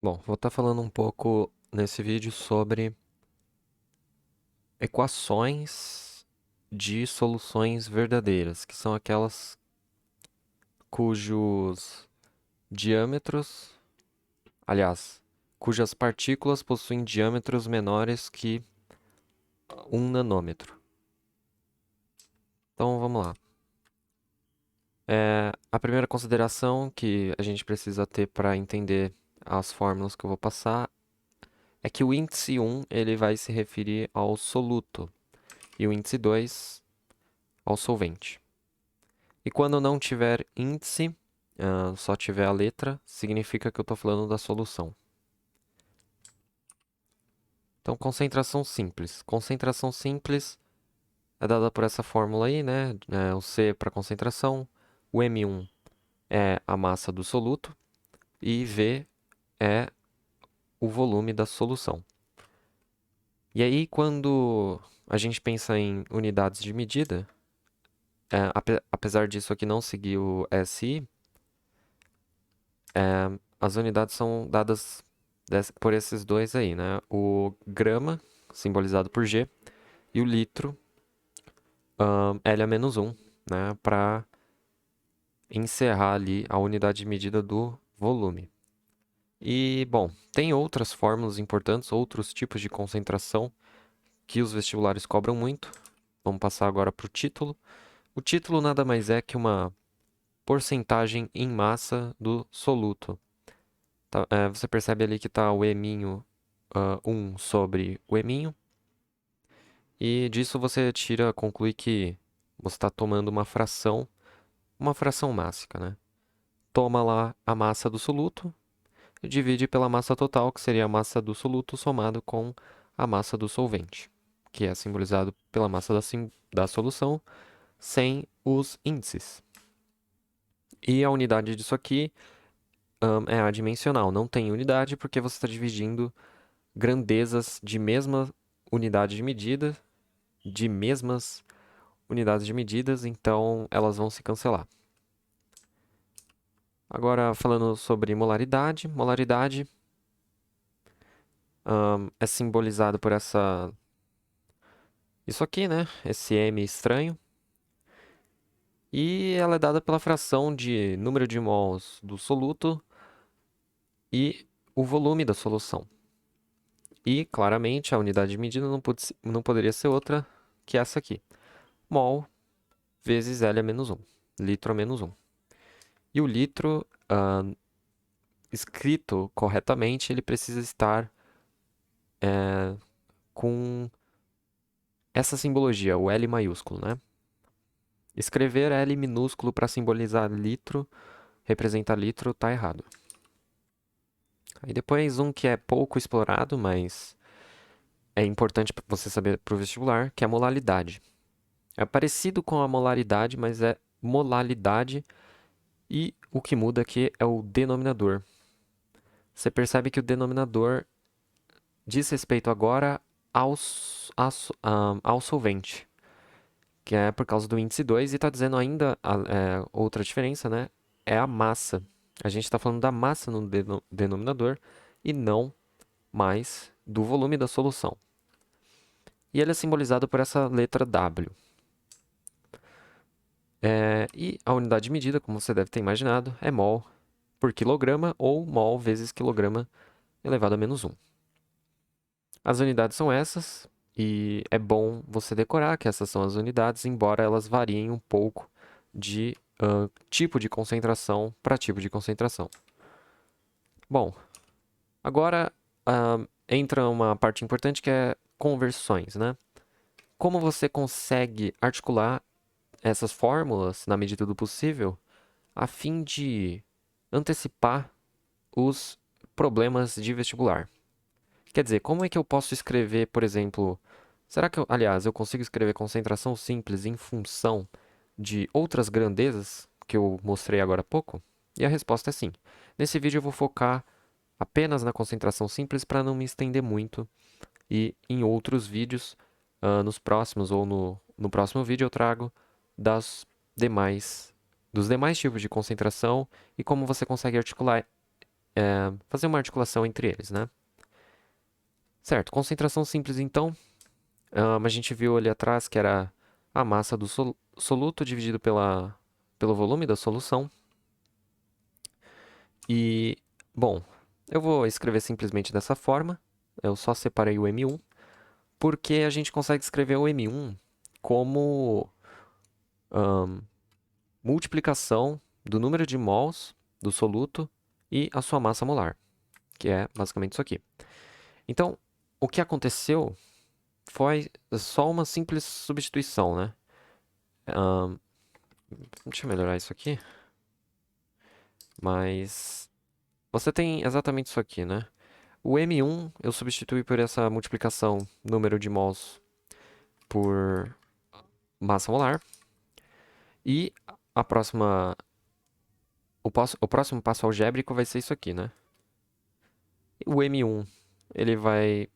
Bom, vou estar falando um pouco nesse vídeo sobre equações de soluções verdadeiras, que são aquelas cujos diâmetros, aliás, cujas partículas possuem diâmetros menores que 1 nanômetro. Então vamos lá. A primeira consideração que a gente precisa ter para entender as fórmulas que eu vou passar é que o índice 1 ele vai se referir ao soluto e o índice 2 ao solvente. E quando não tiver índice, só tiver a letra, significa que eu estou falando da solução. Então, concentração simples. Concentração simples é dada por essa fórmula aí, né? O C para concentração, o M1 é a massa do soluto e V é o volume da solução. E aí, quando a gente pensa em unidades de medida, apesar disso aqui não seguir o SI, as unidades são dadas por esses dois aí, né? O grama, simbolizado por G, e o litro, L a menos 1, né? Para encerrar ali a unidade de medida do volume. E, bom, tem outras fórmulas importantes, outros tipos de concentração que os vestibulares cobram muito. Vamos passar agora para o título. O título nada mais é que uma porcentagem em massa do soluto. Tá, você percebe ali que está o eminho 1 sobre o eminho. E disso você conclui que você está tomando uma fração mássica, né? Toma lá a massa do soluto e divide pela massa total, que seria a massa do soluto somado com a massa do solvente, que é simbolizado pela massa da solução sem os índices. E a unidade disso aqui é adimensional, não tem unidade porque você está dividindo grandezas de mesma unidade de medida, de mesmas unidades de medidas, então elas vão se cancelar. Agora, falando sobre molaridade. Molaridade é simbolizado por isso aqui, né? Esse M estranho. E ela é dada pela fração de número de mols do soluto e o volume da solução. E, claramente, a unidade de medida não poderia ser outra que essa aqui. Mol vezes L a menos 1. Litro a menos 1. E o litro, escrito corretamente, ele precisa estar com essa simbologia, o L maiúsculo, né? Escrever L minúsculo para simbolizar litro, representar litro, tá errado. Aí depois um que é pouco explorado, mas é importante para você saber para o vestibular, que é a molalidade. É parecido com a molaridade, mas é molalidade e o que muda aqui é o denominador. Você percebe que o denominador diz respeito agora ao solvente, que é por causa do índice 2, e está dizendo ainda outra diferença, né? É a massa. A gente está falando da massa no denominador e não mais do volume da solução. E ele é simbolizado por essa letra W. E a unidade de medida, como você deve ter imaginado, é mol por quilograma ou mol vezes quilograma elevado a menos 1. As unidades são essas, e é bom você decorar que essas são as unidades, embora elas variem um pouco de tipo de concentração para tipo de concentração. Bom, agora entra uma parte importante que é conversões, né? Como você consegue articular essas fórmulas na medida do possível a fim de antecipar os problemas de vestibular? Quer dizer, como é que eu posso escrever, por exemplo, será que aliás, eu consigo escrever concentração simples em função de outras grandezas que eu mostrei agora há pouco? E a resposta é sim. Nesse vídeo eu vou focar apenas na concentração simples para não me estender muito e em outros vídeos, nos próximos ou no próximo vídeo eu trago das dos demais tipos de concentração e como você consegue articular fazer uma articulação entre eles, né? Certo, concentração simples então, a gente viu ali atrás que era a massa do soluto dividido pelo volume da solução. E, bom, eu vou escrever simplesmente dessa forma, eu só separei o M1, porque a gente consegue escrever o M1 como multiplicação do número de mols do soluto e a sua massa molar, que é basicamente isso aqui. Então, o que aconteceu foi só uma simples substituição, né? Deixa eu melhorar isso aqui. Mas você tem exatamente isso aqui, né? O M1 eu substituí por essa multiplicação número de mols por massa molar. E a próxima, o próximo passo algébrico vai ser isso aqui, né? O M1, ele vai...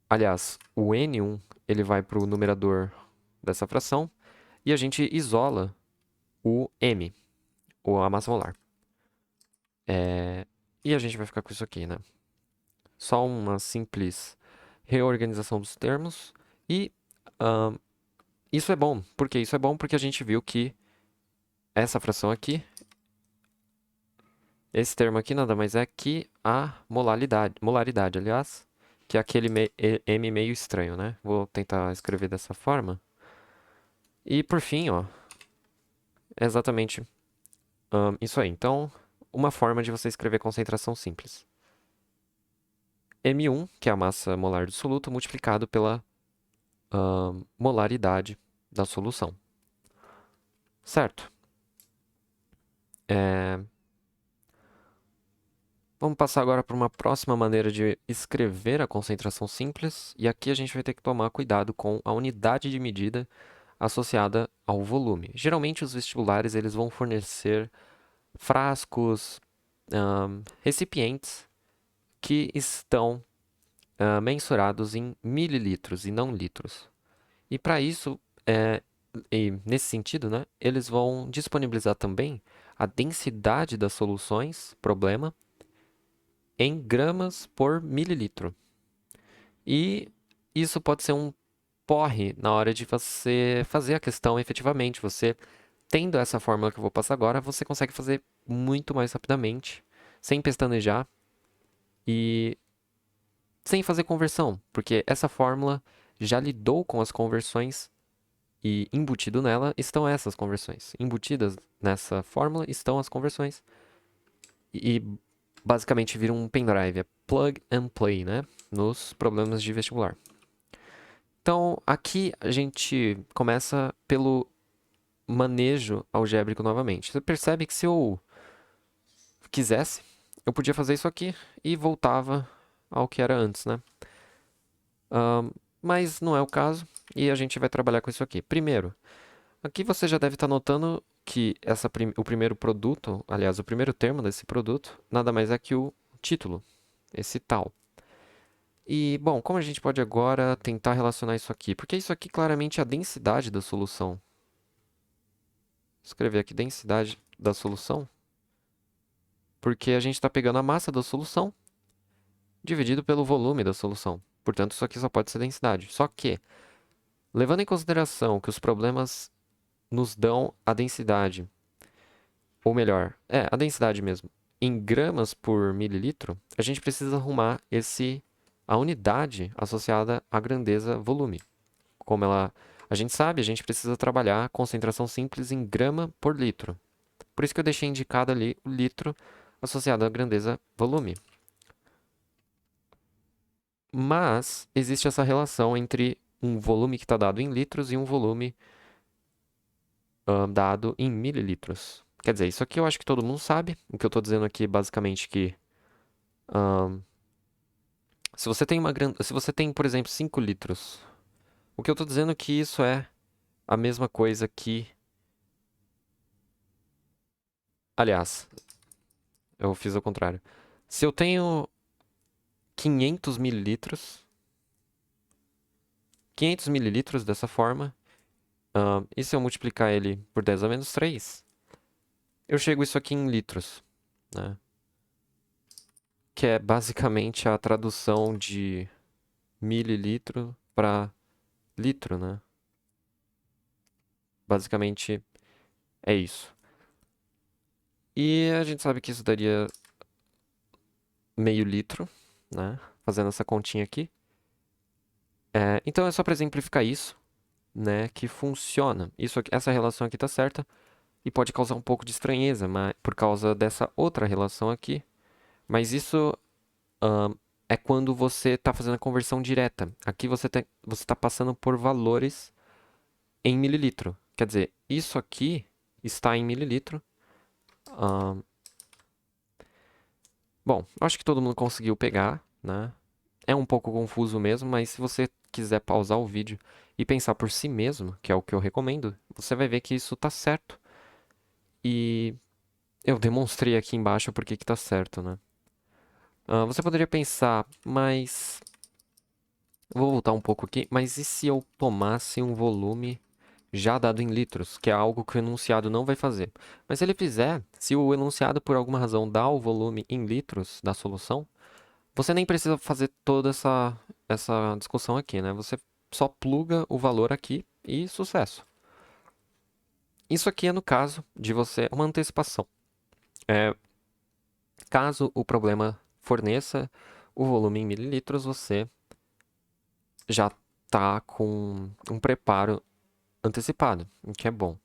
Aliás, o N1, ele vai para o numerador dessa fração. E a gente isola o M, ou a massa molar. E a gente vai ficar com isso aqui, né? Só uma simples reorganização dos termos. E isso é bom. Por que isso é bom? Porque a gente viu que essa fração aqui, esse termo aqui nada mais é que a molaridade, aliás, que é aquele M meio estranho, né? Vou tentar escrever dessa forma. E por fim, ó, é exatamente isso aí. Então, uma forma de você escrever concentração simples. M1, que é a massa molar do soluto, multiplicado pela molaridade da solução. Certo? Vamos passar agora para uma próxima maneira de escrever a concentração simples. E aqui a gente vai ter que tomar cuidado com a unidade de medida associada ao volume. Geralmente os vestibulares eles vão fornecer frascos, recipientes que estão mensurados em mililitros e não litros. E para isso, e nesse sentido, né, eles vão disponibilizar também a densidade das soluções, problema, em gramas por mililitro. E isso pode ser um porre na hora de você fazer a questão efetivamente. Você, tendo essa fórmula que eu vou passar agora, você consegue fazer muito mais rapidamente, sem pestanejar e sem fazer conversão, porque essa fórmula já lidou com as conversões e embutido nela estão essas conversões. Embutidas nessa fórmula estão as conversões. E basicamente vira um pendrive, é plug and play, né? Nos problemas de vestibular. Então, aqui a gente começa pelo manejo algébrico novamente. Você percebe que se eu quisesse, eu podia fazer isso aqui e voltava ao que era antes, né? Mas não é o caso e a gente vai trabalhar com isso aqui. Primeiro, aqui você já deve estar notando que o primeiro produto, aliás, o primeiro termo desse produto, nada mais é que o título, esse tal. E, bom, como a gente pode agora tentar relacionar isso aqui? Porque isso aqui claramente é a densidade da solução. Vou escrever aqui densidade da solução. Porque a gente está pegando a massa da solução dividido pelo volume da solução. Portanto, isso aqui só pode ser densidade. Só que, levando em consideração que os problemas nos dão a densidade, ou melhor, a densidade mesmo, em gramas por mililitro, a gente precisa arrumar a unidade associada à grandeza volume. Como a gente sabe, a gente precisa trabalhar a concentração simples em grama por litro. Por isso que eu deixei indicado ali o litro associado à grandeza volume. Mas existe essa relação entre um volume que está dado em litros e um volume dado em mililitros. Quer dizer, isso aqui eu acho que todo mundo sabe. O que eu estou dizendo aqui é basicamente que se você tem, por exemplo, 5 litros, o que eu estou dizendo é que isso é a mesma coisa que... Aliás, eu fiz ao contrário. Se eu tenho 500 mililitros, 500 mililitros dessa forma, e se eu multiplicar ele por 10 a menos 3, eu chego isso aqui em litros, né? que é basicamente a tradução de mililitro para litro, né? Basicamente é isso. E a gente sabe que isso daria meio litro, né? Fazendo essa continha aqui. Então é só para exemplificar isso, né? Que funciona. Essa relação aqui tá certa e pode causar um pouco de estranheza, mas por causa dessa outra relação aqui. Mas isso é quando você está fazendo a conversão direta. Aqui você tá passando por valores em mililitro. Quer dizer, isso aqui está em mililitro. Bom, acho que todo mundo conseguiu pegar, né? É um pouco confuso mesmo, mas se você quiser pausar o vídeo e pensar por si mesmo, que é o que eu recomendo, você vai ver que isso tá certo. E eu demonstrei aqui embaixo por que tá certo, né? Você poderia pensar, mas... Vou voltar um pouco aqui, mas e se eu tomasse um volume já dado em litros, que é algo que o enunciado não vai fazer? Mas se ele fizer, se o enunciado por alguma razão dá o volume em litros da solução, você nem precisa fazer toda essa discussão aqui, né? Você só pluga o valor aqui e sucesso. Isso aqui é no caso de você uma antecipação. Caso o problema forneça o volume em mililitros, você já está com um preparo antecipado, o que é bom.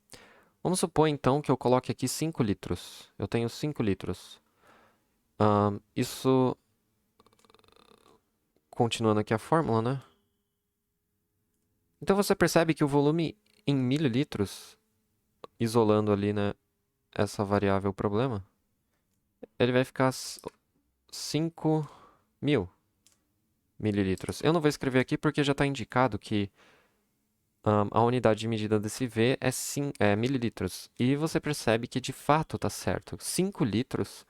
Vamos supor então que eu coloque aqui 5 litros. Eu tenho 5 litros. Isso, continuando aqui a fórmula, né? Então você percebe que o volume em mililitros, isolando ali, né, essa variável problema, ele vai ficar 5.000 mililitros. Eu não vou escrever aqui porque já está indicado que a unidade de medida desse V é mililitros. E você percebe que de fato está certo. 5 litros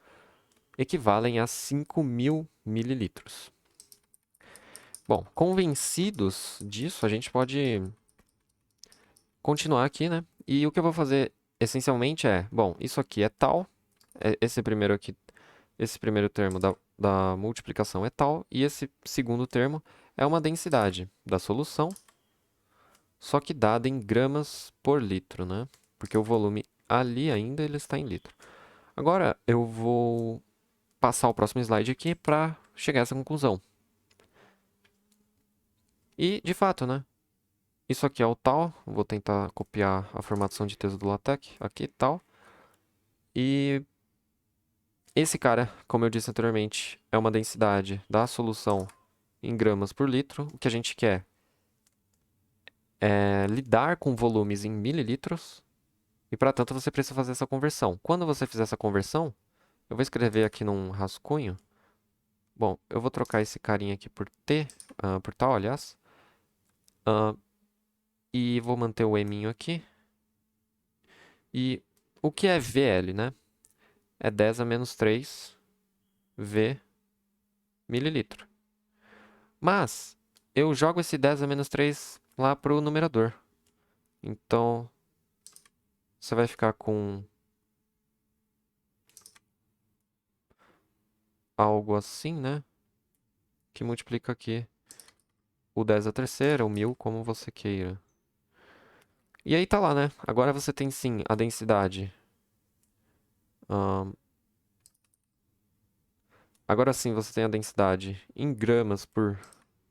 equivalem a 5.000 mililitros. Bom, convencidos disso, a gente pode continuar aqui, né? E o que eu vou fazer essencialmente bom, isso aqui é tal, esse primeiro termo da multiplicação é tal, e esse segundo termo é uma densidade da solução, só que dada em gramas por litro, né? Porque o volume ali ainda ele está em litro. Agora eu vou passar o próximo slide aqui para chegar a essa conclusão. E, de fato, né? Isso aqui é o tal. Vou tentar copiar a formatação de texto do LaTeX. Aqui, tal. E esse cara, como eu disse anteriormente, é uma densidade da solução em gramas por litro. O que a gente quer é lidar com volumes em mililitros. E, para tanto, você precisa fazer essa conversão. Quando você fizer essa conversão, eu vou escrever aqui num rascunho. Bom, eu vou trocar esse carinha aqui por T, por tal, aliás. E vou manter o eminho aqui. E o que é VL, né? É 10 a menos 3 V mililitro. Mas eu jogo esse 10 a menos 3 lá para o numerador. Então, você vai ficar com algo assim, né? Que multiplica aqui o 10 à terceira, o 1000, como você queira. E aí tá lá, né? Agora você tem sim a densidade. Agora sim você tem a densidade em gramas por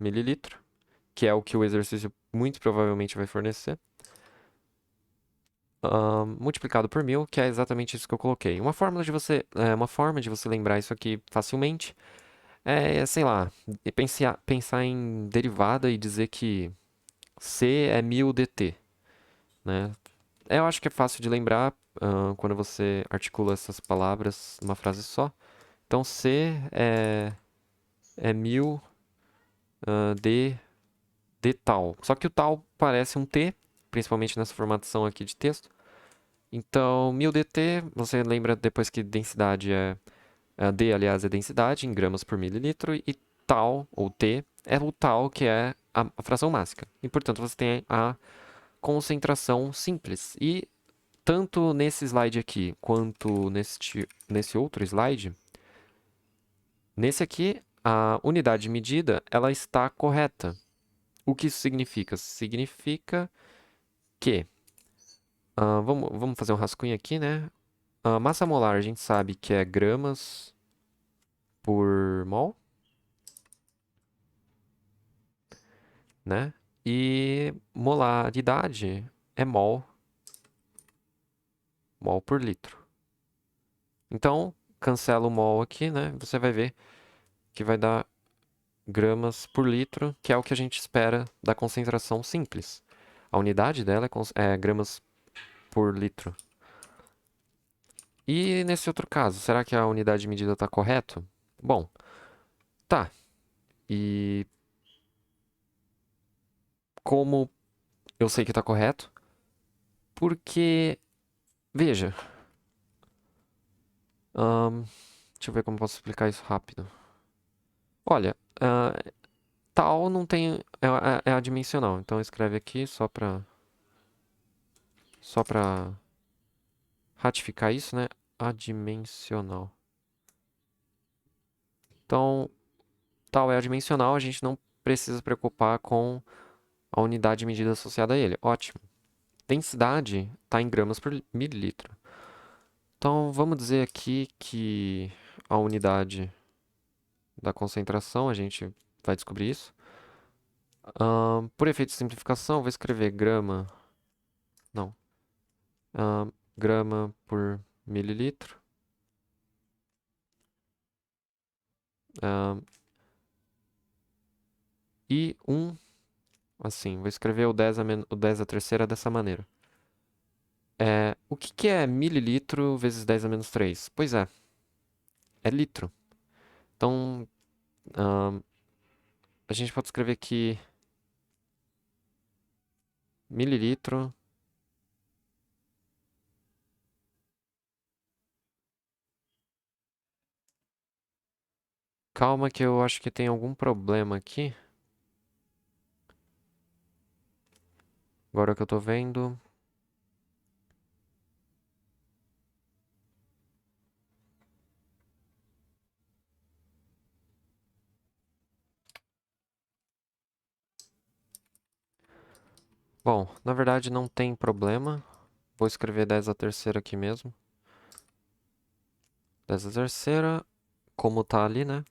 mililitro, que é o que o exercício muito provavelmente vai fornecer. Multiplicado por 1000, que é exatamente isso que eu coloquei. Uma forma de você lembrar isso aqui facilmente sei lá, pensar em derivada e dizer que C é 1000 dt, né? Eu acho que é fácil de lembrar quando você articula essas palavras numa frase só. Então, C é 1000 de tal. Só que o tal parece um T, principalmente nessa formatação aqui de texto. Então, 1000 dt, você lembra depois que densidade D, aliás, é densidade em gramas por mililitro, e tal, ou T, é o tal que é a fração mássica. E, portanto, você tem a concentração simples. E tanto nesse slide aqui, quanto nesse outro slide, Nesse aqui, a unidade de medida, ela está correta. O que isso significa? Significa que, vamos fazer um rascunho aqui, né? A massa molar a gente sabe que é gramas por mol, né? E molaridade é mol por litro. Então, cancela o mol aqui, né? Você vai ver que vai dar gramas por litro, que é o que a gente espera da concentração simples. A unidade dela é gramas por litro. E nesse outro caso, será que a unidade de medida está correta? Bom, tá. E como eu sei que está correto? Porque, veja, deixa eu ver como posso explicar isso rápido. Olha, tal não tem, é adimensional, então escreve aqui só para ratificar isso, né? Adimensional. Então, tal é adimensional, a gente não precisa se preocupar com a unidade de medida associada a ele. Ótimo. Densidade está em gramas por mililitro. Então, vamos dizer aqui que a unidade da concentração, a gente vai descobrir isso. Por efeito de simplificação, vou escrever grama. Não. Grama por mililitro. E assim, vou escrever o 10 a terceira dessa maneira. O que é mililitro vezes 10 a menos 3? Pois é litro. Então, a gente pode escrever aqui mililitro Calma que eu acho que tem algum problema aqui. Agora que eu tô vendo. Bom, na verdade não tem problema. Vou escrever 10 a terceira aqui mesmo. 10 a terceira, como tá ali, né?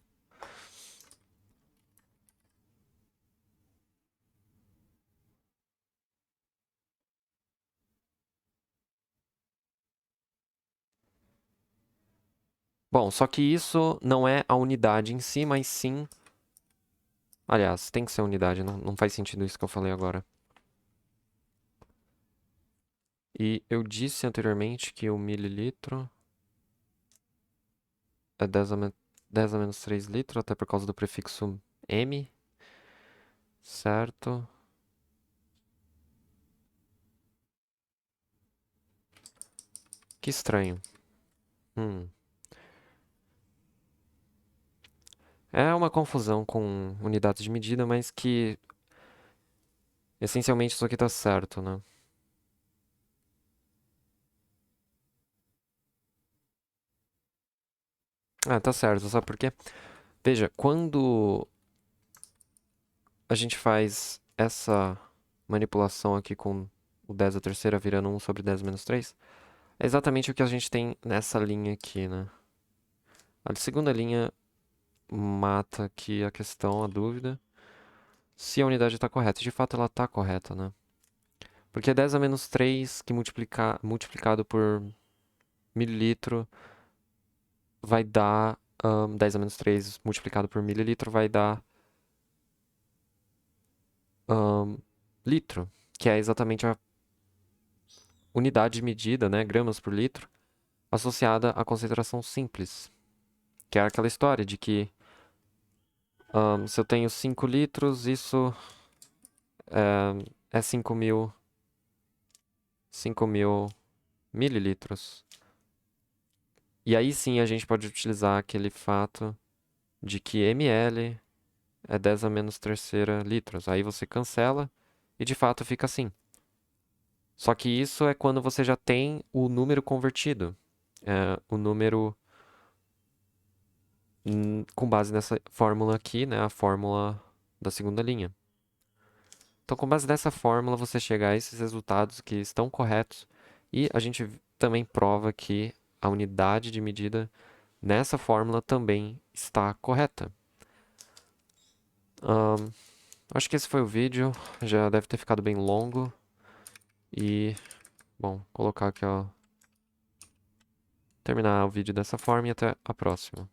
Bom, só que isso não é a unidade em si, mas sim... Aliás, tem que ser unidade, não faz sentido isso que eu falei agora. E eu disse anteriormente que o mililitro é 10 a menos 3 litros, até por causa do prefixo M. Certo? Que estranho. É uma confusão com unidades de medida, mas que essencialmente isso aqui tá certo, né? Ah, tá certo, sabe por quê? Veja, quando a gente faz essa manipulação aqui com o 10 a terceira virando 1 sobre 10 menos 3, é exatamente o que a gente tem nessa linha aqui, né? A segunda linha mata aqui a questão, a dúvida, se a unidade está correta. De fato, ela está correta, né? Porque é 10 a menos 3 que multiplicado por mililitro vai dar 10 a menos 3 multiplicado por mililitro vai dar litro, que é exatamente a unidade de medida, né, gramas por litro, associada à concentração simples. Que é aquela história de que se eu tenho 5 litros, isso é 5.000 mililitros. E aí sim a gente pode utilizar aquele fato de que ml é 10 a menos terceira litros. Aí você cancela e de fato fica assim. Só que isso é quando você já tem o número convertido. O número com base nessa fórmula aqui, né, a fórmula da segunda linha. Então, com base nessa fórmula, você chega a esses resultados que estão corretos e a gente também prova que a unidade de medida nessa fórmula também está correta. Acho que esse foi o vídeo, já deve ter ficado bem longo. E, bom, colocar aqui, ó, terminar o vídeo dessa forma e até a próxima.